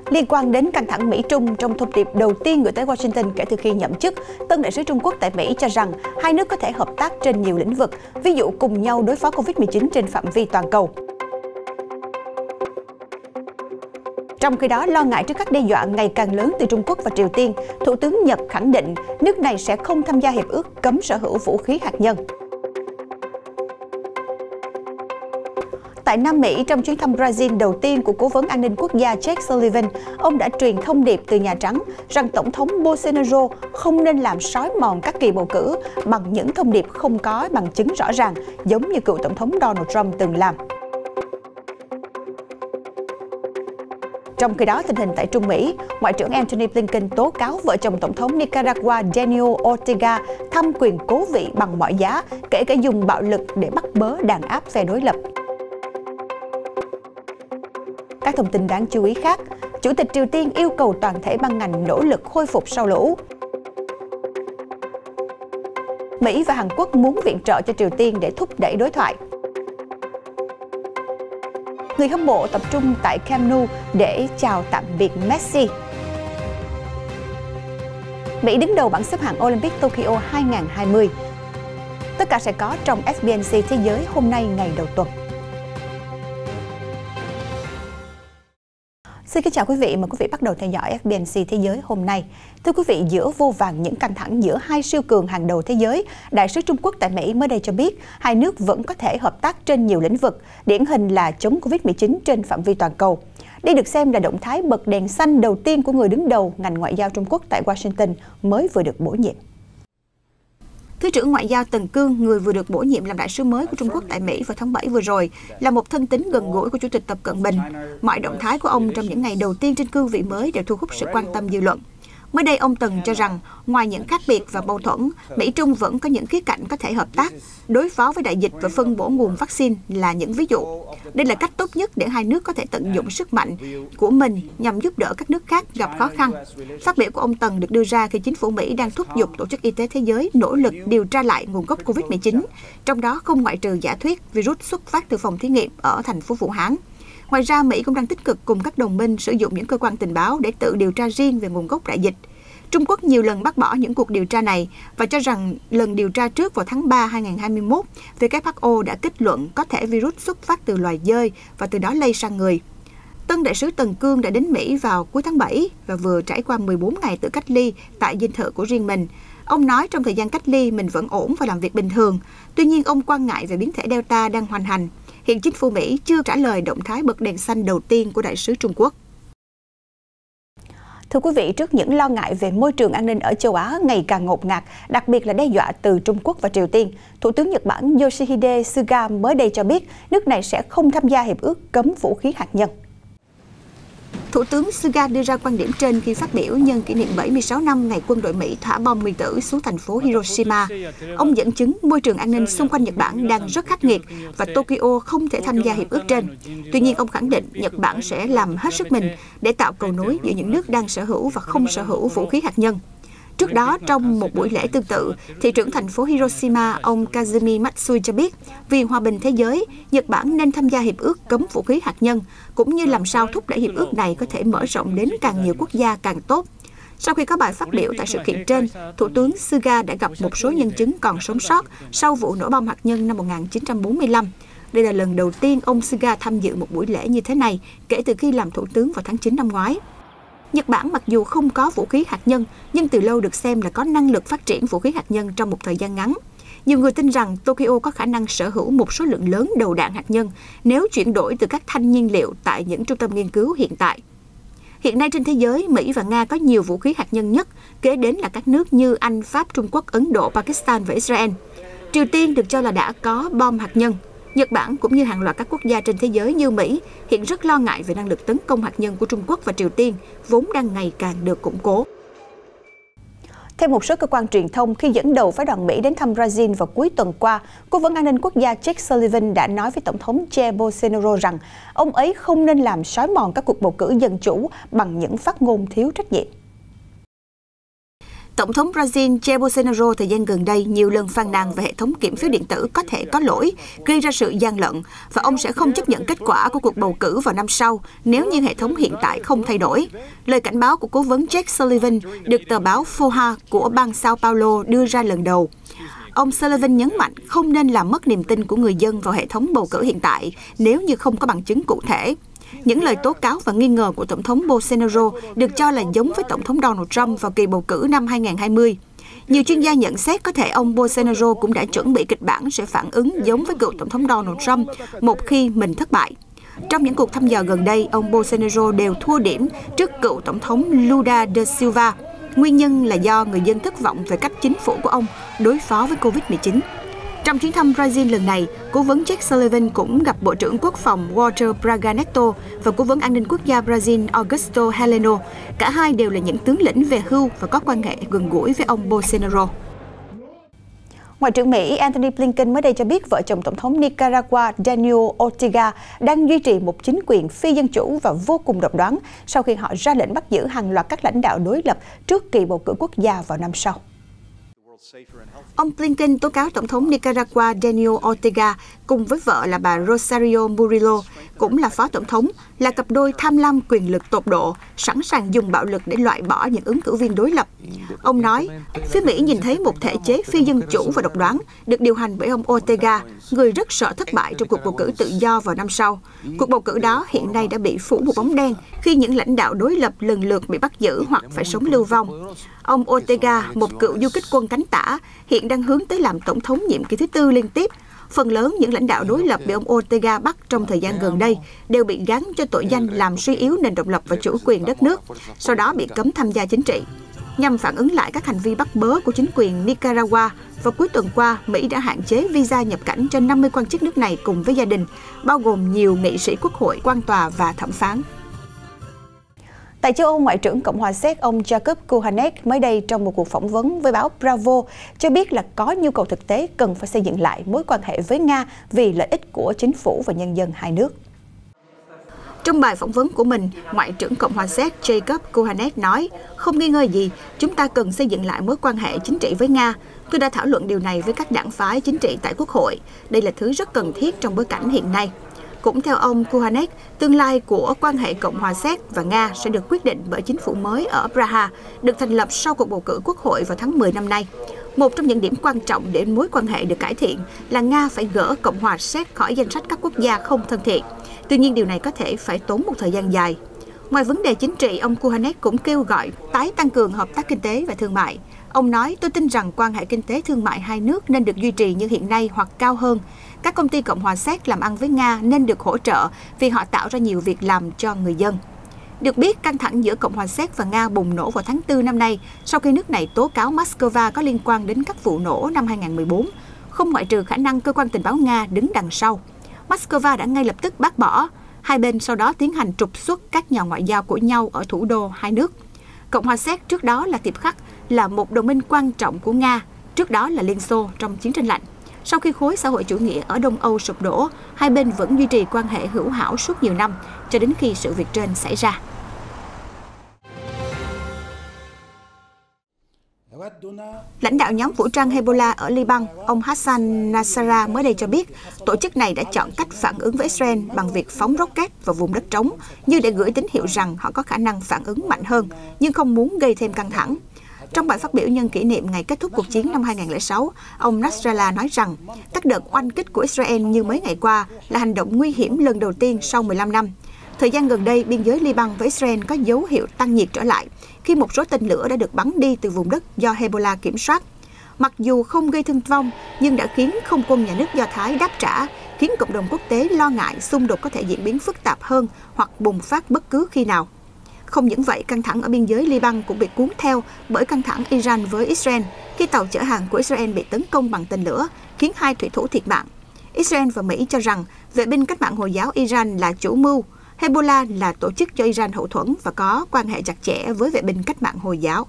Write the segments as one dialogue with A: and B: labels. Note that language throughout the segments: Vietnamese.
A: Liên quan đến căng thẳng Mỹ-Trung, trong thông điệp đầu tiên gửi tới Washington kể từ khi nhậm chức, tân đại sứ Trung Quốc tại Mỹ cho rằng hai nước có thể hợp tác trên nhiều lĩnh vực, ví dụ cùng nhau đối phó Covid-19 trên phạm vi toàn cầu. Trong khi đó, lo ngại trước các đe dọa ngày càng lớn từ Trung Quốc và Triều Tiên, Thủ tướng Nhật khẳng định nước này sẽ không tham gia hiệp ước cấm sở hữu vũ khí hạt nhân. Tại Nam Mỹ, trong chuyến thăm Brazil đầu tiên của Cố vấn An ninh Quốc gia Jake Sullivan, ông đã truyền thông điệp từ Nhà Trắng rằng Tổng thống Bolsonaro không nên làm xói mòn các kỳ bầu cử bằng những thông điệp không có bằng chứng rõ ràng, giống như cựu Tổng thống Donald Trump từng làm. Trong khi đó, tình hình tại Trung Mỹ, Ngoại trưởng Antony Blinken tố cáo vợ chồng Tổng thống Nicaragua Daniel Ortega thăm quyền cố vị bằng mọi giá, kể cả dùng bạo lực để bắt bớ đàn áp phe đối lập. Các thông tin đáng chú ý khác, Chủ tịch Triều Tiên yêu cầu toàn thể ban ngành nỗ lực khôi phục sau lũ. Mỹ và Hàn Quốc muốn viện trợ cho Triều Tiên để thúc đẩy đối thoại. Người hâm mộ tập trung tại Camp Nou để chào tạm biệt Messi. Mỹ đứng đầu bảng xếp hạng Olympic Tokyo 2020. Tất cả sẽ có trong FBNC Thế giới hôm nay ngày đầu tuần. Xin kính chào quý vị, mời quý vị bắt đầu theo dõi FBNC Thế giới hôm nay. Thưa quý vị, giữa vô vàn những căng thẳng giữa hai siêu cường hàng đầu thế giới, Đại sứ Trung Quốc tại Mỹ mới đây cho biết hai nước vẫn có thể hợp tác trên nhiều lĩnh vực, điển hình là chống Covid-19 trên phạm vi toàn cầu. Đây được xem là động thái bật đèn xanh đầu tiên của người đứng đầu ngành ngoại giao Trung Quốc tại Washington mới vừa được bổ nhiệm. Thứ trưởng Ngoại giao Tần Cương, người vừa được bổ nhiệm làm đại sứ mới của Trung Quốc tại Mỹ vào tháng 7 vừa rồi, là một thân tín gần gũi của Chủ tịch Tập Cận Bình. Mọi động thái của ông trong những ngày đầu tiên trên cương vị mới đều thu hút sự quan tâm dư luận. Mới đây, ông Tần cho rằng, ngoài những khác biệt và mâu thuẫn, Mỹ-Trung vẫn có những khía cạnh có thể hợp tác. Đối phó với đại dịch và phân bổ nguồn vaccine là những ví dụ. Đây là cách tốt nhất để hai nước có thể tận dụng sức mạnh của mình nhằm giúp đỡ các nước khác gặp khó khăn. Phát biểu của ông Tần được đưa ra khi chính phủ Mỹ đang thúc giục Tổ chức Y tế Thế giới nỗ lực điều tra lại nguồn gốc Covid-19, trong đó không ngoại trừ giả thuyết virus xuất phát từ phòng thí nghiệm ở thành phố Vũ Hán. Ngoài ra, Mỹ cũng đang tích cực cùng các đồng minh sử dụng những cơ quan tình báo để tự điều tra riêng về nguồn gốc đại dịch. Trung Quốc nhiều lần bác bỏ những cuộc điều tra này và cho rằng lần điều tra trước vào tháng 3 2021, WHO đã kết luận có thể virus xuất phát từ loài dơi và từ đó lây sang người. Tân đại sứ Tần Cương đã đến Mỹ vào cuối tháng 7 và vừa trải qua 14 ngày tự cách ly tại dinh thự của riêng mình. Ông nói trong thời gian cách ly mình vẫn ổn và làm việc bình thường. Tuy nhiên, ông quan ngại về biến thể Delta đang hoành hành. Hiện chính phủ Mỹ chưa trả lời động thái bật đèn xanh đầu tiên của đại sứ Trung Quốc. Thưa quý vị, trước những lo ngại về môi trường an ninh ở châu Á ngày càng ngột ngạt, đặc biệt là đe dọa từ Trung Quốc và Triều Tiên, Thủ tướng Nhật Bản Yoshihide Suga mới đây cho biết nước này sẽ không tham gia hiệp ước cấm vũ khí hạt nhân. Thủ tướng Suga đưa ra quan điểm trên khi phát biểu nhân kỷ niệm 76 năm ngày quân đội Mỹ thả bom nguyên tử xuống thành phố Hiroshima. Ông dẫn chứng môi trường an ninh xung quanh Nhật Bản đang rất khắc nghiệt và Tokyo không thể tham gia hiệp ước trên. Tuy nhiên, ông khẳng định Nhật Bản sẽ làm hết sức mình để tạo cầu nối giữa những nước đang sở hữu và không sở hữu vũ khí hạt nhân. Trước đó, trong một buổi lễ tương tự, thị trưởng thành phố Hiroshima, ông Kazumi Matsui cho biết, vì hòa bình thế giới, Nhật Bản nên tham gia hiệp ước cấm vũ khí hạt nhân, cũng như làm sao thúc đẩy hiệp ước này có thể mở rộng đến càng nhiều quốc gia càng tốt. Sau khi có bài phát biểu tại sự kiện trên, Thủ tướng Suga đã gặp một số nhân chứng còn sống sót sau vụ nổ bom hạt nhân năm 1945. Đây là lần đầu tiên ông Suga tham dự một buổi lễ như thế này kể từ khi làm thủ tướng vào tháng 9 năm ngoái. Nhật Bản mặc dù không có vũ khí hạt nhân, nhưng từ lâu được xem là có năng lực phát triển vũ khí hạt nhân trong một thời gian ngắn. Nhiều người tin rằng Tokyo có khả năng sở hữu một số lượng lớn đầu đạn hạt nhân nếu chuyển đổi từ các thanh nhiên liệu tại những trung tâm nghiên cứu hiện tại. Hiện nay trên thế giới, Mỹ và Nga có nhiều vũ khí hạt nhân nhất, kế đến là các nước như Anh, Pháp, Trung Quốc, Ấn Độ, Pakistan và Israel. Triều Tiên được cho là đã có bom hạt nhân. Nhật Bản cũng như hàng loạt các quốc gia trên thế giới như Mỹ hiện rất lo ngại về năng lực tấn công hạt nhân của Trung Quốc và Triều Tiên, vốn đang ngày càng được củng cố. Theo một số cơ quan truyền thông, khi dẫn đầu phái đoàn Mỹ đến thăm Brazil vào cuối tuần qua, Cố vấn An ninh Quốc gia Jake Sullivan đã nói với Tổng thống Jair Bolsonaro rằng ông ấy không nên làm xói mòn các cuộc bầu cử dân chủ bằng những phát ngôn thiếu trách nhiệm. Tổng thống Brazil Jair Bolsonaro thời gian gần đây nhiều lần phàn nàn về hệ thống kiểm phiếu điện tử có thể có lỗi, gây ra sự gian lận, và ông sẽ không chấp nhận kết quả của cuộc bầu cử vào năm sau nếu như hệ thống hiện tại không thay đổi. Lời cảnh báo của cố vấn Jake Sullivan được tờ báo Folha của bang Sao Paulo đưa ra lần đầu. Ông Sullivan nhấn mạnh không nên làm mất niềm tin của người dân vào hệ thống bầu cử hiện tại nếu như không có bằng chứng cụ thể. Những lời tố cáo và nghi ngờ của Tổng thống Bolsonaro được cho là giống với Tổng thống Donald Trump vào kỳ bầu cử năm 2020. Nhiều chuyên gia nhận xét có thể ông Bolsonaro cũng đã chuẩn bị kịch bản sẽ phản ứng giống với cựu Tổng thống Donald Trump một khi mình thất bại. Trong những cuộc thăm dò gần đây, ông Bolsonaro đều thua điểm trước cựu Tổng thống Lula da Silva. Nguyên nhân là do người dân thất vọng về cách chính phủ của ông đối phó với Covid-19. Trong chuyến thăm Brazil lần này, cố vấn Jake Sullivan cũng gặp Bộ trưởng Quốc phòng Walter Braga Neto và cố vấn an ninh quốc gia Brazil Augusto Heleno. Cả hai đều là những tướng lĩnh về hưu và có quan hệ gần gũi với ông Bolsonaro. Ngoại trưởng Mỹ Antony Blinken mới đây cho biết vợ chồng Tổng thống Nicaragua Daniel Ortega đang duy trì một chính quyền phi dân chủ và vô cùng độc đoán sau khi họ ra lệnh bắt giữ hàng loạt các lãnh đạo đối lập trước kỳ bầu cử quốc gia vào năm sau. Ông Blinken tố cáo Tổng thống Nicaragua Daniel Ortega cùng với vợ là bà Rosario Murillo, cũng là phó tổng thống, là cặp đôi tham lam quyền lực tột độ, sẵn sàng dùng bạo lực để loại bỏ những ứng cử viên đối lập. Ông nói, phía Mỹ nhìn thấy một thể chế phi dân chủ và độc đoán được điều hành bởi ông Ortega, người rất sợ thất bại trong cuộc bầu cử tự do vào năm sau. Cuộc bầu cử đó hiện nay đã bị phủ một bóng đen khi những lãnh đạo đối lập lần lượt bị bắt giữ hoặc phải sống lưu vong. Ông Ortega, một cựu du kích quân cánh tả, hiện đang hướng tới làm tổng thống nhiệm kỳ thứ tư liên tiếp. Phần lớn những lãnh đạo đối lập bị ông Ortega bắt trong thời gian gần đây đều bị gán cho tội danh làm suy yếu nền độc lập và chủ quyền đất nước, sau đó bị cấm tham gia chính trị. Nhằm phản ứng lại các hành vi bắt bớ của chính quyền Nicaragua, vào cuối tuần qua, Mỹ đã hạn chế visa nhập cảnh cho 50 quan chức nước này cùng với gia đình, bao gồm nhiều nghị sĩ quốc hội, quan tòa và thẩm phán. Tại châu Âu, Ngoại trưởng Cộng hòa Séc ông Jakub Kuhanek mới đây trong một cuộc phỏng vấn với báo Bravo cho biết là có nhu cầu thực tế cần phải xây dựng lại mối quan hệ với Nga vì lợi ích của chính phủ và nhân dân hai nước. Trong bài phỏng vấn của mình, Ngoại trưởng Cộng hòa Séc Jakub Kuhanek nói, không nghi ngờ gì, chúng ta cần xây dựng lại mối quan hệ chính trị với Nga. Tôi đã thảo luận điều này với các đảng phái chính trị tại Quốc hội. Đây là thứ rất cần thiết trong bối cảnh hiện nay. Cũng theo ông Kuhanek, tương lai của quan hệ Cộng hòa Séc và Nga sẽ được quyết định bởi chính phủ mới ở Praha, được thành lập sau cuộc bầu cử Quốc hội vào tháng 10 năm nay. Một trong những điểm quan trọng để mối quan hệ được cải thiện là Nga phải gỡ Cộng hòa Séc khỏi danh sách các quốc gia không thân thiện. Tuy nhiên, điều này có thể phải tốn một thời gian dài. Ngoài vấn đề chính trị, ông Kuhanek cũng kêu gọi tái tăng cường hợp tác kinh tế và thương mại. Ông nói, tôi tin rằng quan hệ kinh tế thương mại hai nước nên được duy trì như hiện nay hoặc cao hơn. Các công ty Cộng hòa Séc làm ăn với Nga nên được hỗ trợ vì họ tạo ra nhiều việc làm cho người dân. Được biết, căng thẳng giữa Cộng hòa Séc và Nga bùng nổ vào tháng 4 năm nay sau khi nước này tố cáo Moscow có liên quan đến các vụ nổ năm 2014, không ngoại trừ khả năng cơ quan tình báo Nga đứng đằng sau. Moscow đã ngay lập tức bác bỏ. Hai bên sau đó tiến hành trục xuất các nhà ngoại giao của nhau ở thủ đô hai nước. Cộng hòa Séc trước đó là Tiệp Khắc, là một đồng minh quan trọng của Nga, trước đó là Liên Xô trong chiến tranh lạnh. Sau khi khối xã hội chủ nghĩa ở Đông Âu sụp đổ, hai bên vẫn duy trì quan hệ hữu hảo suốt nhiều năm, cho đến khi sự việc trên xảy ra. Lãnh đạo nhóm vũ trang Hezbollah ở Liban, ông Hassan Nasrallah mới đây cho biết, tổ chức này đã chọn cách phản ứng với Israel bằng việc phóng rocket vào vùng đất trống, như để gửi tín hiệu rằng họ có khả năng phản ứng mạnh hơn, nhưng không muốn gây thêm căng thẳng. Trong bài phát biểu nhân kỷ niệm ngày kết thúc cuộc chiến năm 2006, ông Nasrallah nói rằng các đợt oanh kích của Israel như mấy ngày qua là hành động nguy hiểm lần đầu tiên sau 15 năm. Thời gian gần đây, biên giới Liban với Israel có dấu hiệu tăng nhiệt trở lại khi một số tên lửa đã được bắn đi từ vùng đất do Hezbollah kiểm soát. Mặc dù không gây thương vong, nhưng đã khiến không quân nhà nước Do Thái đáp trả, khiến cộng đồng quốc tế lo ngại xung đột có thể diễn biến phức tạp hơn hoặc bùng phát bất cứ khi nào. Không những vậy, căng thẳng ở biên giới Liban cũng bị cuốn theo bởi căng thẳng Iran với Israel khi tàu chở hàng của Israel bị tấn công bằng tên lửa, khiến 2 thủy thủ thiệt mạng. Israel và Mỹ cho rằng vệ binh cách mạng Hồi giáo Iran là chủ mưu, Hezbollah là tổ chức cho Iran hậu thuẫn và có quan hệ chặt chẽ với vệ binh cách mạng Hồi giáo.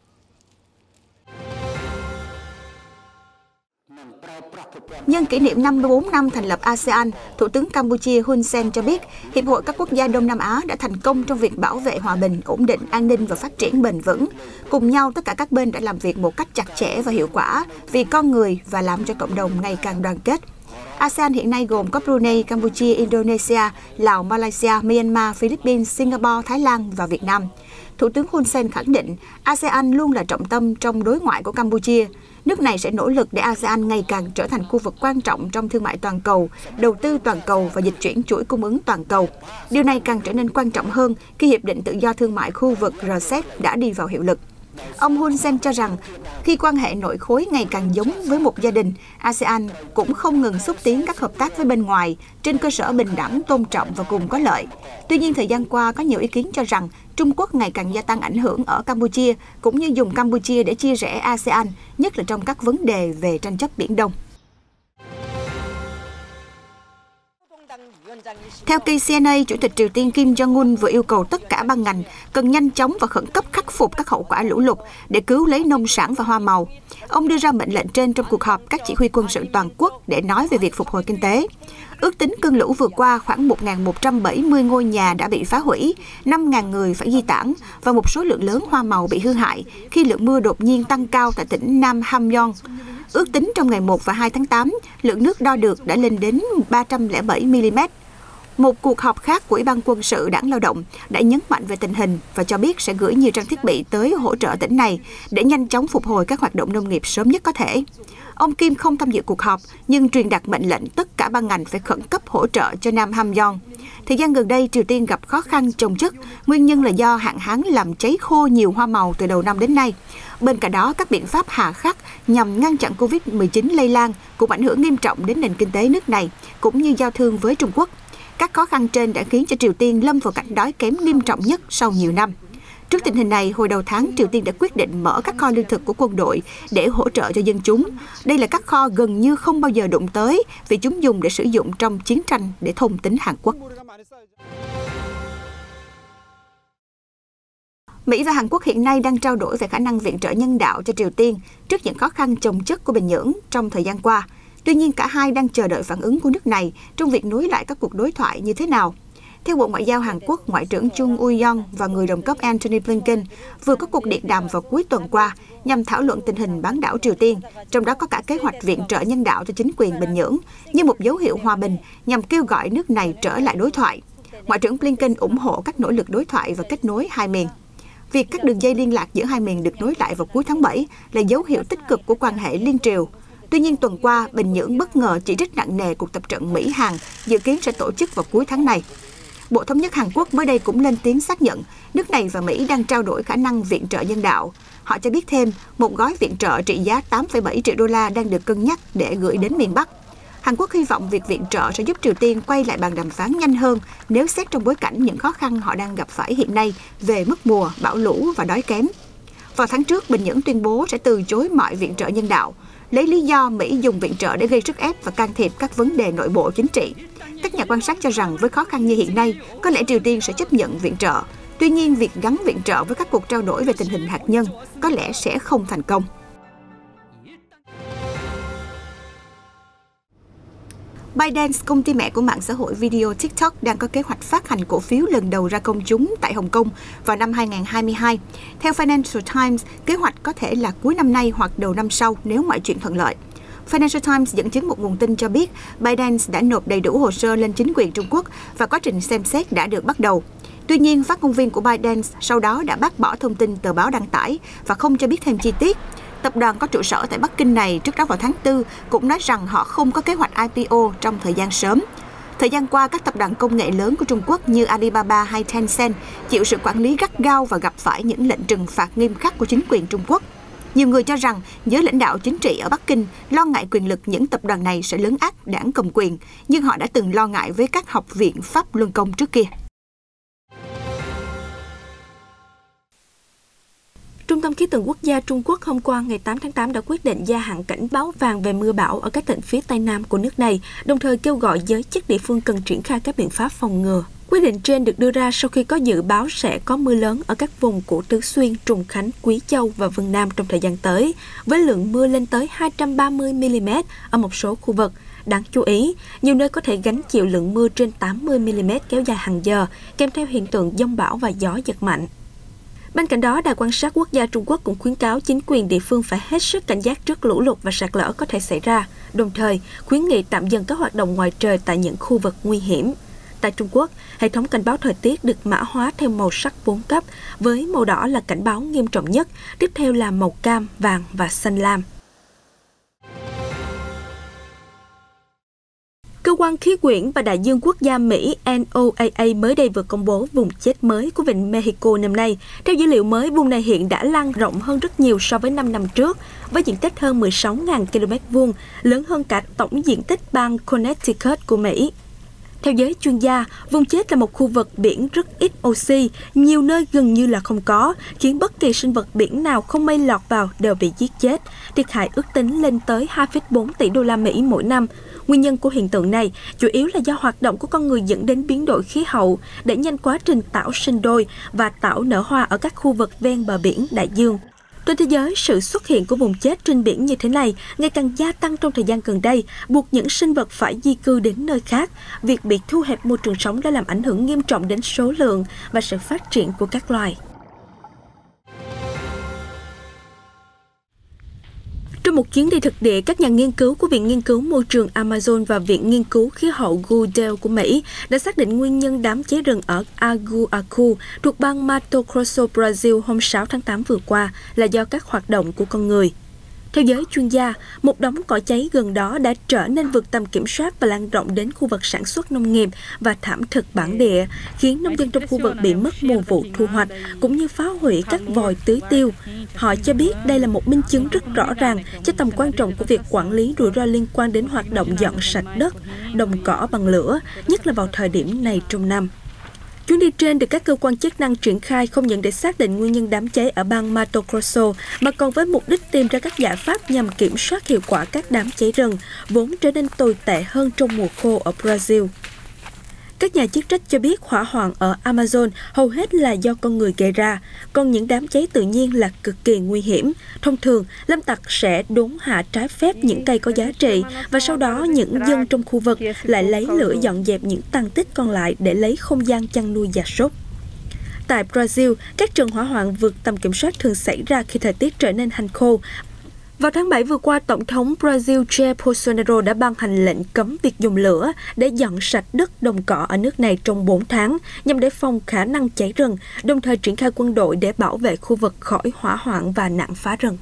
A: Nhân kỷ niệm 54 năm thành lập ASEAN, Thủ tướng Campuchia Hun Sen cho biết, Hiệp hội các quốc gia Đông Nam Á đã thành công trong việc bảo vệ hòa bình, ổn định, an ninh và phát triển bền vững. Cùng nhau, tất cả các bên đã làm việc một cách chặt chẽ và hiệu quả vì con người và làm cho cộng đồng ngày càng đoàn kết. ASEAN hiện nay gồm có Brunei, Campuchia, Indonesia, Lào, Malaysia, Myanmar, Philippines, Singapore, Thái Lan và Việt Nam. Thủ tướng Hun Sen khẳng định ASEAN luôn là trọng tâm trong đối ngoại của Campuchia. Nước này sẽ nỗ lực để ASEAN ngày càng trở thành khu vực quan trọng trong thương mại toàn cầu, đầu tư toàn cầu và dịch chuyển chuỗi cung ứng toàn cầu. Điều này càng trở nên quan trọng hơn khi Hiệp định Tự do Thương mại khu vực RCEP đã đi vào hiệu lực. Ông Hun Sen cho rằng, khi quan hệ nội khối ngày càng giống với một gia đình, ASEAN cũng không ngừng xúc tiến các hợp tác với bên ngoài trên cơ sở bình đẳng, tôn trọng và cùng có lợi. Tuy nhiên, thời gian qua có nhiều ý kiến cho rằng Trung Quốc ngày càng gia tăng ảnh hưởng ở Campuchia, cũng như dùng Campuchia để chia rẽ ASEAN, nhất là trong các vấn đề về tranh chấp Biển Đông. Theo KCNA, Chủ tịch Triều Tiên Kim Jong-un vừa yêu cầu tất cả ban ngành cần nhanh chóng và khẩn cấp khắc phục các hậu quả lũ lụt để cứu lấy nông sản và hoa màu. Ông đưa ra mệnh lệnh trên trong cuộc họp các chỉ huy quân sự toàn quốc để nói về việc phục hồi kinh tế. Ước tính cơn lũ vừa qua khoảng 1.170 ngôi nhà đã bị phá hủy, 5.000 người phải di tản và một số lượng lớn hoa màu bị hư hại khi lượng mưa đột nhiên tăng cao tại tỉnh Nam Hamgyong. Ước tính trong ngày 1 và 2 tháng 8, lượng nước đo được đã lên đến 307 mm. Một cuộc họp khác của Ủy ban Quân sự Đảng Lao động đã nhấn mạnh về tình hình và cho biết sẽ gửi nhiều trang thiết bị tới hỗ trợ tỉnh này để nhanh chóng phục hồi các hoạt động nông nghiệp sớm nhất có thể. Ông Kim không tham dự cuộc họp nhưng truyền đạt mệnh lệnh tất cả ban ngành phải khẩn cấp hỗ trợ cho Nam Hamgyong. Thời gian gần đây, Triều Tiên gặp khó khăn chồng chất, nguyên nhân là do hạn hán làm cháy khô nhiều hoa màu từ đầu năm đến nay. Bên cạnh đó, các biện pháp hà khắc nhằm ngăn chặn Covid-19 lây lan cũng ảnh hưởng nghiêm trọng đến nền kinh tế nước này, cũng như giao thương với Trung Quốc. Các khó khăn trên đã khiến cho Triều Tiên lâm vào cảnh đói kém nghiêm trọng nhất sau nhiều năm. Trước tình hình này, hồi đầu tháng, Triều Tiên đã quyết định mở các kho lương thực của quân đội để hỗ trợ cho dân chúng. Đây là các kho gần như không bao giờ đụng tới vì chúng dùng để sử dụng trong chiến tranh để thôn tính Hàn Quốc. Mỹ và Hàn Quốc hiện nay đang trao đổi về khả năng viện trợ nhân đạo cho Triều Tiên trước những khó khăn chồng chất của Bình Nhưỡng trong thời gian qua. Tuy nhiên, cả hai đang chờ đợi phản ứng của nước này trong việc nối lại các cuộc đối thoại như thế nào. Theo Bộ Ngoại giao Hàn Quốc, Ngoại trưởng Chung Eui-yong và người đồng cấp Antony Blinken vừa có cuộc điện đàm vào cuối tuần qua nhằm thảo luận tình hình bán đảo Triều Tiên, trong đó có cả kế hoạch viện trợ nhân đạo cho chính quyền Bình Nhưỡng như một dấu hiệu hòa bình nhằm kêu gọi nước này trở lại đối thoại. Ngoại trưởng Blinken ủng hộ các nỗ lực đối thoại và kết nối hai miền. Việc các đường dây liên lạc giữa hai miền được nối lại vào cuối tháng 7 là dấu hiệu tích cực của quan hệ liên triều. Tuy nhiên, tuần qua, Bình Nhưỡng bất ngờ chỉ trích nặng nề cuộc tập trận Mỹ-Hàn dự kiến sẽ tổ chức vào cuối tháng này. Bộ Thống nhất Hàn Quốc mới đây cũng lên tiếng xác nhận nước này và Mỹ đang trao đổi khả năng viện trợ nhân đạo. Họ cho biết thêm một gói viện trợ trị giá 8,7 triệu đô la đang được cân nhắc để gửi đến miền Bắc. Hàn Quốc hy vọng việc viện trợ sẽ giúp Triều Tiên quay lại bàn đàm phán nhanh hơn nếu xét trong bối cảnh những khó khăn họ đang gặp phải hiện nay về mất mùa, bão lũ và đói kém. Vào tháng trước, Bình Nhưỡng tuyên bố sẽ từ chối mọi viện trợ nhân đạo, lấy lý do Mỹ dùng viện trợ để gây sức ép và can thiệp các vấn đề nội bộ chính trị. Các nhà quan sát cho rằng với khó khăn như hiện nay, có lẽ Triều Tiên sẽ chấp nhận viện trợ. Tuy nhiên, việc gắn viện trợ với các cuộc trao đổi về tình hình hạt nhân có lẽ sẽ không thành công. ByteDance, công ty mẹ của mạng xã hội video TikTok, đang có kế hoạch phát hành cổ phiếu lần đầu ra công chúng tại Hồng Kông vào năm 2022. Theo Financial Times, kế hoạch có thể là cuối năm nay hoặc đầu năm sau nếu mọi chuyện thuận lợi. Financial Times dẫn chứng một nguồn tin cho biết ByteDance đã nộp đầy đủ hồ sơ lên chính quyền Trung Quốc và quá trình xem xét đã được bắt đầu. Tuy nhiên, phát ngôn viên của ByteDance sau đó đã bác bỏ thông tin tờ báo đăng tải và không cho biết thêm chi tiết. Tập đoàn có trụ sở tại Bắc Kinh này trước đó vào tháng 4 cũng nói rằng họ không có kế hoạch IPO trong thời gian sớm. Thời gian qua, các tập đoàn công nghệ lớn của Trung Quốc như Alibaba hay Tencent chịu sự quản lý gắt gao và gặp phải những lệnh trừng phạt nghiêm khắc của chính quyền Trung Quốc. Nhiều người cho rằng giới lãnh đạo chính trị ở Bắc Kinh lo ngại quyền lực những tập đoàn này sẽ lấn át đảng cầm quyền, nhưng họ đã từng lo ngại với các học viện Pháp Luân Công trước kia.
B: Trung tâm Khí tượng Quốc gia Trung Quốc hôm qua ngày 8 tháng 8 đã quyết định gia hạn cảnh báo vàng về mưa bão ở các tỉnh phía Tây Nam của nước này, đồng thời kêu gọi giới chức địa phương cần triển khai các biện pháp phòng ngừa. Quyết định trên được đưa ra sau khi có dự báo sẽ có mưa lớn ở các vùng của Tứ Xuyên, Trùng Khánh, Quý Châu và Vân Nam trong thời gian tới, với lượng mưa lên tới 230 mm ở một số khu vực. Đáng chú ý, nhiều nơi có thể gánh chịu lượng mưa trên 80 mm kéo dài hàng giờ, kèm theo hiện tượng dông bão và gió giật mạnh. Bên cạnh đó, Đài quan sát quốc gia Trung Quốc cũng khuyến cáo chính quyền địa phương phải hết sức cảnh giác trước lũ lụt và sạt lở có thể xảy ra, đồng thời khuyến nghị tạm dừng các hoạt động ngoài trời tại những khu vực nguy hiểm. Tại Trung Quốc, hệ thống cảnh báo thời tiết được mã hóa theo màu sắc 4 cấp, với màu đỏ là cảnh báo nghiêm trọng nhất, tiếp theo là màu cam, vàng và xanh lam. Cơ quan khí quyển và đại dương quốc gia Mỹ NOAA mới đây vừa công bố vùng chết mới của vịnh Mexico năm nay. Theo dữ liệu mới, vùng này hiện đã lan rộng hơn rất nhiều so với 5 năm trước, với diện tích hơn 16.000 km2, lớn hơn cả tổng diện tích bang Connecticut của Mỹ. Theo giới chuyên gia, vùng chết là một khu vực biển rất ít oxy, nhiều nơi gần như là không có, khiến bất kỳ sinh vật biển nào không may lọt vào đều bị giết chết. Thiệt hại ước tính lên tới 2,4 tỷ đô la Mỹ mỗi năm. Nguyên nhân của hiện tượng này chủ yếu là do hoạt động của con người dẫn đến biến đổi khí hậu, đẩy nhanh quá trình tảo sinh đôi và tảo nở hoa ở các khu vực ven bờ biển đại dương. Trên thế giới, sự xuất hiện của vùng chết trên biển như thế này ngày càng gia tăng trong thời gian gần đây, buộc những sinh vật phải di cư đến nơi khác. Việc bị thu hẹp môi trường sống đã làm ảnh hưởng nghiêm trọng đến số lượng và sự phát triển của các loài. Trong một chuyến đi thực địa, các nhà nghiên cứu của Viện Nghiên cứu Môi trường Amazon và Viện Nghiên cứu Khí hậu Goodale của Mỹ đã xác định nguyên nhân đám cháy rừng ở Aguacu thuộc bang Mato Grosso, Brazil hôm 6 tháng 8 vừa qua là do các hoạt động của con người. Theo giới chuyên gia, một đống cỏ cháy gần đó đã trở nên vượt tầm kiểm soát và lan rộng đến khu vực sản xuất nông nghiệp và thảm thực bản địa, khiến nông dân trong khu vực bị mất mùa vụ thu hoạch, cũng như phá hủy các vòi tưới tiêu. Họ cho biết đây là một minh chứng rất rõ ràng cho tầm quan trọng của việc quản lý rủi ro liên quan đến hoạt động dọn sạch đất, đồng cỏ bằng lửa, nhất là vào thời điểm này trong năm. Chuyến đi trên được các cơ quan chức năng triển khai không những để xác định nguyên nhân đám cháy ở bang Mato Grosso, mà còn với mục đích tìm ra các giải pháp nhằm kiểm soát hiệu quả các đám cháy rừng, vốn trở nên tồi tệ hơn trong mùa khô ở Brazil. Các nhà chức trách cho biết hỏa hoạn ở Amazon hầu hết là do con người gây ra, còn những đám cháy tự nhiên là cực kỳ nguy hiểm. Thông thường, lâm tặc sẽ đốn hạ trái phép những cây có giá trị và sau đó những dân trong khu vực lại lấy lửa dọn dẹp những tàn tích còn lại để lấy không gian chăn nuôi gia súc. Tại Brazil, các trận hỏa hoạn vượt tầm kiểm soát thường xảy ra khi thời tiết trở nên hanh khô. Vào tháng 7 vừa qua, Tổng thống Brazil Jair Bolsonaro đã ban hành lệnh cấm việc dùng lửa để dọn sạch đất đồng cỏ ở nước này trong 4 tháng, nhằm đề phòng khả năng cháy rừng, đồng thời triển khai quân đội để bảo vệ khu vực khỏi hỏa hoạn và nạn phá rừng.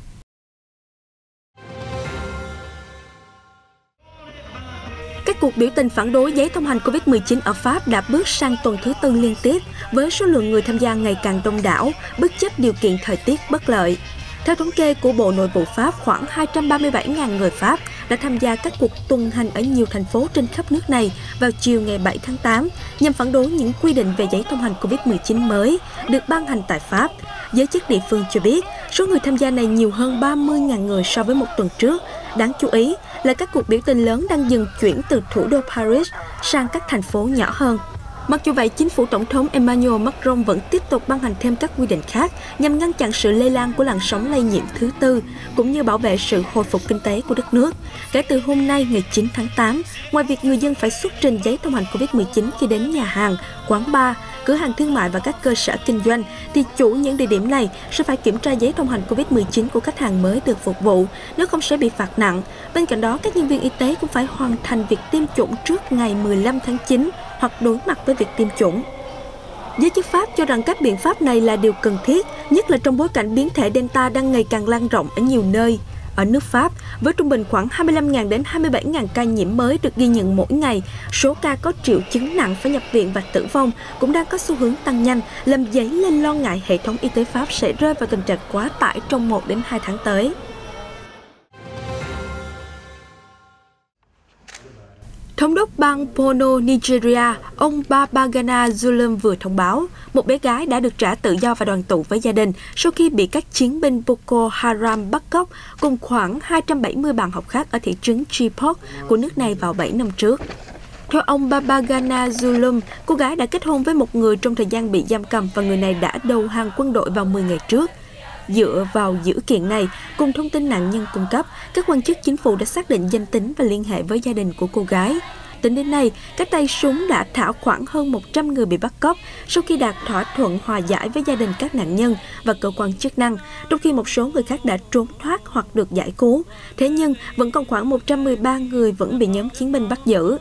B: Các cuộc biểu tình phản đối giấy thông hành COVID-19 ở Pháp đã bước sang tuần thứ 4 liên tiếp, với số lượng người tham gia ngày càng đông đảo, bất chấp điều kiện thời tiết bất lợi. Theo thống kê của Bộ Nội vụ Pháp, khoảng 237.000 người Pháp đã tham gia các cuộc tuần hành ở nhiều thành phố trên khắp nước này vào chiều ngày 7 tháng 8 nhằm phản đối những quy định về giấy thông hành COVID-19 mới được ban hành tại Pháp. Giới chức địa phương cho biết, số người tham gia này nhiều hơn 30.000 người so với một tuần trước. Đáng chú ý là các cuộc biểu tình lớn đang dần chuyển từ thủ đô Paris sang các thành phố nhỏ hơn. Mặc dù vậy, chính phủ Tổng thống Emmanuel Macron vẫn tiếp tục ban hành thêm các quy định khác nhằm ngăn chặn sự lây lan của làn sóng lây nhiễm thứ tư, cũng như bảo vệ sự hồi phục kinh tế của đất nước. Kể từ hôm nay, ngày 9 tháng 8, ngoài việc người dân phải xuất trình giấy thông hành COVID-19 khi đến nhà hàng, quán bar, cửa hàng thương mại và các cơ sở kinh doanh, thì chủ những địa điểm này sẽ phải kiểm tra giấy thông hành COVID-19 của khách hàng mới được phục vụ, nếu không sẽ bị phạt nặng. Bên cạnh đó, các nhân viên y tế cũng phải hoàn thành việc tiêm chủng trước ngày 15 tháng 9 hoặc đối mặt với việc tiêm chủng. Giới chức Pháp cho rằng các biện pháp này là điều cần thiết, nhất là trong bối cảnh biến thể Delta đang ngày càng lan rộng ở nhiều nơi. Ở nước Pháp, với trung bình khoảng 25.000 đến 27.000 ca nhiễm mới được ghi nhận mỗi ngày, số ca có triệu chứng nặng phải nhập viện và tử vong cũng đang có xu hướng tăng nhanh, làm dấy lên lo ngại hệ thống y tế Pháp sẽ rơi vào tình trạng quá tải trong 1 đến 2 tháng tới. Thống đốc bang Borno, Nigeria, ông Babagana Zulum vừa thông báo một bé gái đã được trả tự do và đoàn tụ với gia đình sau khi bị các chiến binh Boko Haram bắt cóc cùng khoảng 270 bạn học khác ở thị trấn Chibok của nước này vào 7 năm trước. Theo ông Babagana Zulum, cô gái đã kết hôn với một người trong thời gian bị giam cầm và người này đã đầu hàng quân đội vào 10 ngày trước. Dựa vào dữ kiện này, cùng thông tin nạn nhân cung cấp, các quan chức chính phủ đã xác định danh tính và liên hệ với gia đình của cô gái. Tính đến nay, các tay súng đã thả khoảng hơn 100 người bị bắt cóc sau khi đạt thỏa thuận hòa giải với gia đình các nạn nhân và cơ quan chức năng, trong khi một số người khác đã trốn thoát hoặc được giải cứu. Thế nhưng, vẫn còn khoảng 113 người vẫn bị nhóm chiến binh bắt giữ.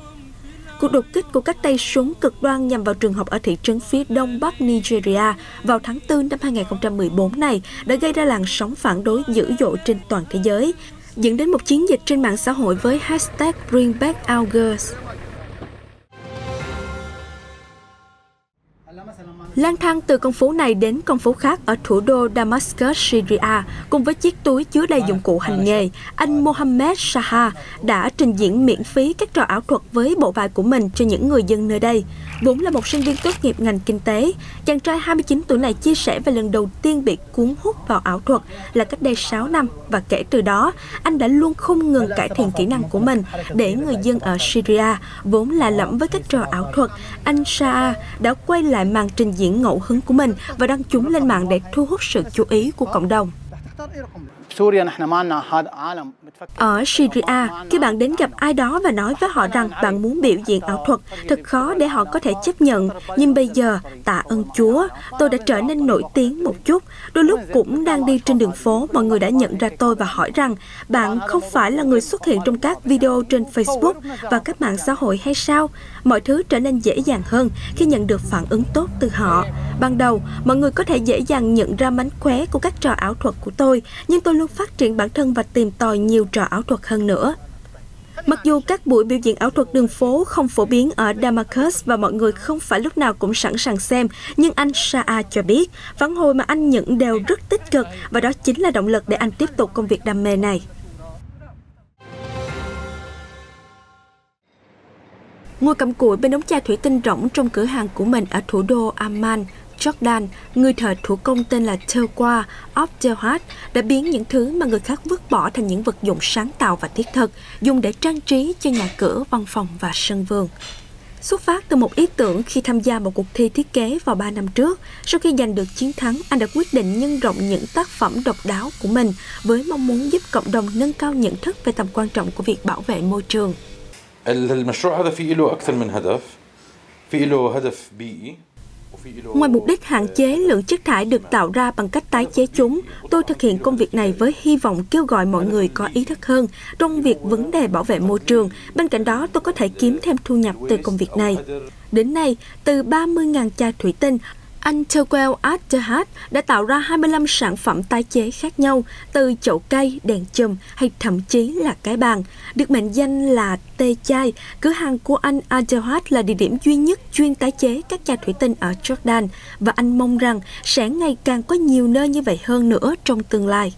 B: Cuộc đột kích của các tay súng cực đoan nhằm vào trường học ở thị trấn phía đông bắc Nigeria vào tháng 4 năm 2014 này đã gây ra làn sóng phản đối dữ dội trên toàn thế giới, dẫn đến một chiến dịch trên mạng xã hội với hashtag Bring Back Our Girls. Lang thang từ con phố này đến con phố khác ở thủ đô Damascus, Syria, cùng với chiếc túi chứa đầy dụng cụ hành nghề, anh Mohammed Shaha đã trình diễn miễn phí các trò ảo thuật với bộ bài của mình cho những người dân nơi đây. Vốn là một sinh viên tốt nghiệp ngành kinh tế, chàng trai 29 tuổi này chia sẻ về lần đầu tiên bị cuốn hút vào ảo thuật là cách đây 6 năm và kể từ đó, anh đã luôn không ngừng cải thiện kỹ năng của mình để người dân ở Syria vốn lạ lẫm với các trò ảo thuật. Anh Shaha đã quay lại màn trình diễn ngẫu hứng của mình và đăng chúng lên mạng để thu hút sự chú ý của cộng đồng. Ở Syria, khi bạn đến gặp ai đó và nói với họ rằng bạn muốn biểu diễn ảo thuật, thật khó để họ có thể chấp nhận. Nhưng bây giờ, tạ ơn Chúa, tôi đã trở nên nổi tiếng một chút. Đôi lúc cũng đang đi trên đường phố, mọi người đã nhận ra tôi và hỏi rằng bạn không phải là người xuất hiện trong các video trên Facebook và các mạng xã hội hay sao? Mọi thứ trở nên dễ dàng hơn khi nhận được phản ứng tốt từ họ. Ban đầu, mọi người có thể dễ dàng nhận ra mánh khóe của các trò ảo thuật của tôi, nhưng tôi luôn phát triển bản thân và tìm tòi nhiều trò ảo thuật hơn nữa. Mặc dù các buổi biểu diễn ảo thuật đường phố không phổ biến ở Damascus và mọi người không phải lúc nào cũng sẵn sàng xem, nhưng anh Shaha cho biết phản hồi mà anh nhận đều rất tích cực và đó chính là động lực để anh tiếp tục công việc đam mê này. Ngồi cặm cụi bên ống chai thủy tinh rỗng trong cửa hàng của mình ở thủ đô Amman, Jordan, người thợ thủ công tên là Tawwa Abdelhad đã biến những thứ mà người khác vứt bỏ thành những vật dụng sáng tạo và thiết thực, dùng để trang trí cho nhà cửa, văn phòng và sân vườn. Xuất phát từ một ý tưởng khi tham gia một cuộc thi thiết kế vào 3 năm trước, sau khi giành được chiến thắng, anh đã quyết định nhân rộng những tác phẩm độc đáo của mình với mong muốn giúp cộng đồng nâng cao nhận thức về tầm quan trọng của việc bảo vệ môi trường. Ngoài mục đích hạn chế lượng chất thải được tạo ra bằng cách tái chế chúng, tôi thực hiện công việc này với hy vọng kêu gọi mọi người có ý thức hơn trong việc vấn đề bảo vệ môi trường. Bên cạnh đó, tôi có thể kiếm thêm thu nhập từ công việc này. Đến nay, từ 30.000 chai thủy tinh, anh Tawwa Abdelhad đã tạo ra 25 sản phẩm tái chế khác nhau, từ chậu cây, đèn chùm hay thậm chí là cái bàn. Được mệnh danh là Tê Chai, cửa hàng của anh Abdelhad là địa điểm duy nhất chuyên tái chế các chai thủy tinh ở Jordan và anh mong rằng sẽ ngày càng có nhiều nơi như vậy hơn nữa trong tương lai.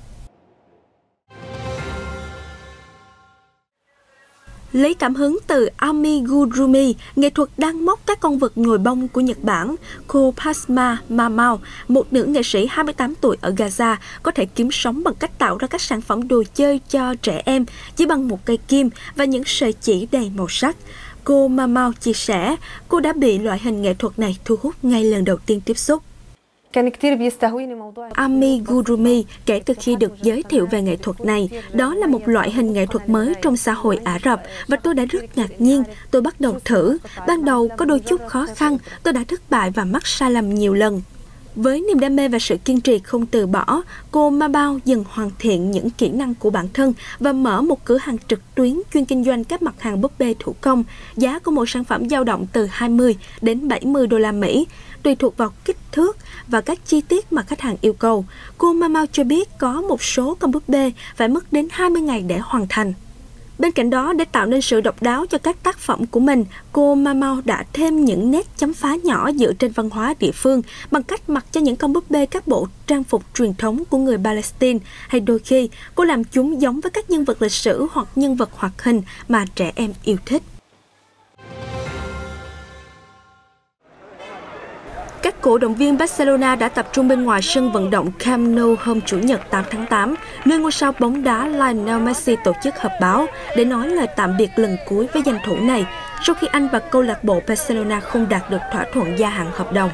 B: Lấy cảm hứng từ amigurumi, nghệ thuật đan móc các con vật nhồi bông của Nhật Bản, cô Pasma Mamao, một nữ nghệ sĩ 28 tuổi ở Gaza, có thể kiếm sống bằng cách tạo ra các sản phẩm đồ chơi cho trẻ em chỉ bằng một cây kim và những sợi chỉ đầy màu sắc. Cô Mamao chia sẻ, cô đã bị loại hình nghệ thuật này thu hút ngay lần đầu tiên tiếp xúc. Amigurumi kể từ khi được giới thiệu về nghệ thuật này, đó là một loại hình nghệ thuật mới trong xã hội Ả Rập và tôi đã rất ngạc nhiên. Tôi bắt đầu thử. Ban đầu có đôi chút khó khăn, tôi đã thất bại và mắc sai lầm nhiều lần. Với niềm đam mê và sự kiên trì không từ bỏ, cô Mamao dần hoàn thiện những kỹ năng của bản thân và mở một cửa hàng trực tuyến chuyên kinh doanh các mặt hàng búp bê thủ công. Giá của mỗi sản phẩm dao động từ 20 đến 70 đô la Mỹ, tùy thuộc vào kích thước và các chi tiết mà khách hàng yêu cầu. Cô Mamao cho biết có một số con búp bê phải mất đến 20 ngày để hoàn thành. Bên cạnh đó, để tạo nên sự độc đáo cho các tác phẩm của mình, cô Mamao đã thêm những nét chấm phá nhỏ dựa trên văn hóa địa phương bằng cách mặc cho những con búp bê các bộ trang phục truyền thống của người Palestine, hay đôi khi cô làm chúng giống với các nhân vật lịch sử hoặc nhân vật hoạt hình mà trẻ em yêu thích. Các cổ động viên Barcelona đã tập trung bên ngoài sân vận động Camp Nou hôm Chủ nhật 8 tháng 8, nơi ngôi sao bóng đá Lionel Messi tổ chức họp báo để nói lời tạm biệt lần cuối với danh thủ này. sau khi anh và câu lạc bộ Barcelona không đạt được thỏa thuận gia hạn hợp đồng.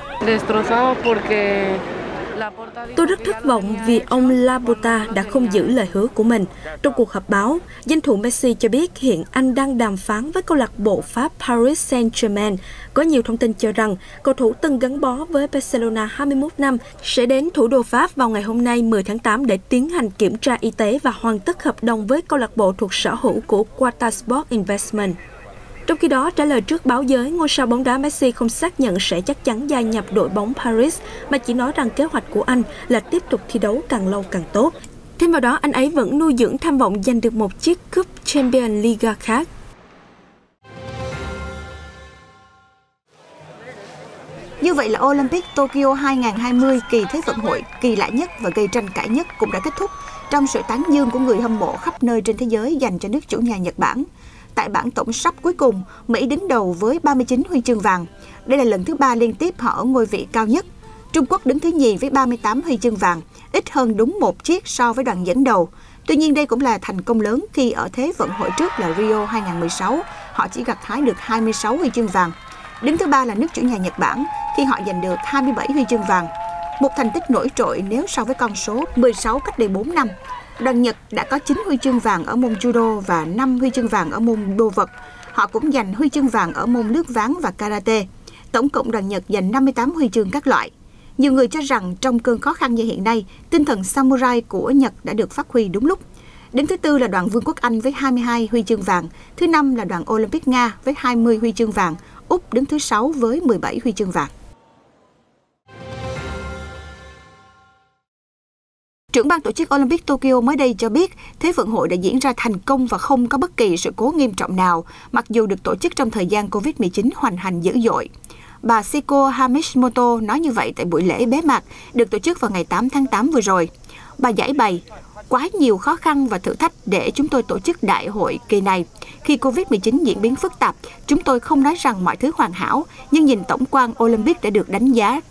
B: Tôi rất thất vọng vì ông Laporta đã không giữ lời hứa của mình. Trong cuộc họp báo, danh thủ Messi cho biết hiện anh đang đàm phán với câu lạc bộ Pháp Paris Saint-Germain. Có nhiều thông tin cho rằng cầu thủ từng gắn bó với Barcelona 21 năm sẽ đến thủ đô Pháp vào ngày hôm nay 10 tháng 8 để tiến hành kiểm tra y tế và hoàn tất hợp đồng với câu lạc bộ thuộc sở hữu của Qatar Sport Investment. Trong khi đó, trả lời trước báo giới, ngôi sao bóng đá Messi không xác nhận sẽ chắc chắn gia nhập đội bóng Paris, mà chỉ nói rằng kế hoạch của anh là tiếp tục thi đấu càng lâu càng tốt. Thêm vào đó, anh ấy vẫn nuôi dưỡng tham vọng giành được một chiếc cúp Champions League khác.
A: Như vậy là Olympic Tokyo 2020, kỳ Thế vận hội kỳ lạ nhất và gây tranh cãi nhất cũng đã kết thúc trong sự tán dương của người hâm mộ khắp nơi trên thế giới dành cho nước chủ nhà Nhật Bản. Tại bảng tổng sắp cuối cùng, Mỹ đứng đầu với 39 huy chương vàng. Đây là lần thứ 3 liên tiếp họ ở ngôi vị cao nhất. Trung Quốc đứng thứ nhì với 38 huy chương vàng, ít hơn đúng một chiếc so với đoàn dẫn đầu. Tuy nhiên đây cũng là thành công lớn khi ở Thế vận hội trước là Rio 2016, họ chỉ gặt hái được 26 huy chương vàng. Đứng thứ 3 là nước chủ nhà Nhật Bản khi họ giành được 27 huy chương vàng. Một thành tích nổi trội nếu so với con số 16 cách đây 4 năm. Đoàn Nhật đã có 9 huy chương vàng ở môn judo và 5 huy chương vàng ở môn đô vật. Họ cũng giành huy chương vàng ở môn lướt ván và karate. Tổng cộng đoàn Nhật giành 58 huy chương các loại. Nhiều người cho rằng trong cơn khó khăn như hiện nay, tinh thần samurai của Nhật đã được phát huy đúng lúc. Đứng thứ tư là đoàn Vương quốc Anh với 22 huy chương vàng. Thứ năm là đoàn Olympic Nga với 20 huy chương vàng. Úc đứng thứ 6 với 17 huy chương vàng. Trưởng ban tổ chức Olympic Tokyo mới đây cho biết Thế vận hội đã diễn ra thành công và không có bất kỳ sự cố nghiêm trọng nào, mặc dù được tổ chức trong thời gian Covid-19 hoành hành dữ dội. Bà Shiko Hamishimoto nói như vậy tại buổi lễ bế mạc được tổ chức vào ngày 8 tháng 8 vừa rồi. Bà giải bày, quá nhiều khó khăn và thử thách để chúng tôi tổ chức đại hội kỳ này. Khi Covid-19 diễn biến phức tạp, chúng tôi không nói rằng mọi thứ hoàn hảo, nhưng nhìn tổng quan Olympic đã được đánh giá.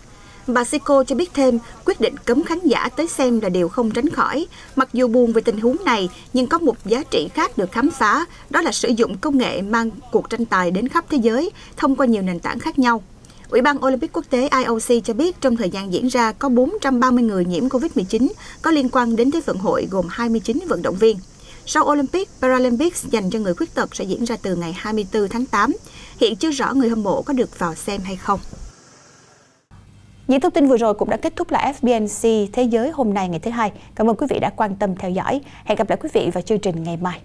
A: Bà Shiko cho biết thêm, quyết định cấm khán giả tới xem là điều không tránh khỏi. Mặc dù buồn về tình huống này, nhưng có một giá trị khác được khám phá, đó là sử dụng công nghệ mang cuộc tranh tài đến khắp thế giới, thông qua nhiều nền tảng khác nhau. Ủy ban Olympic quốc tế IOC cho biết trong thời gian diễn ra có 430 người nhiễm Covid-19 có liên quan đến Thế vận hội gồm 29 vận động viên. Sau Olympic, Paralympics dành cho người khuyết tật sẽ diễn ra từ ngày 24 tháng 8. Hiện chưa rõ người hâm mộ có được vào xem hay không. Những thông tin vừa rồi cũng đã kết thúc là FBNC Thế giới hôm nay ngày thứ Hai. Cảm ơn quý vị đã quan tâm theo dõi. Hẹn gặp lại quý vị vào chương trình ngày mai.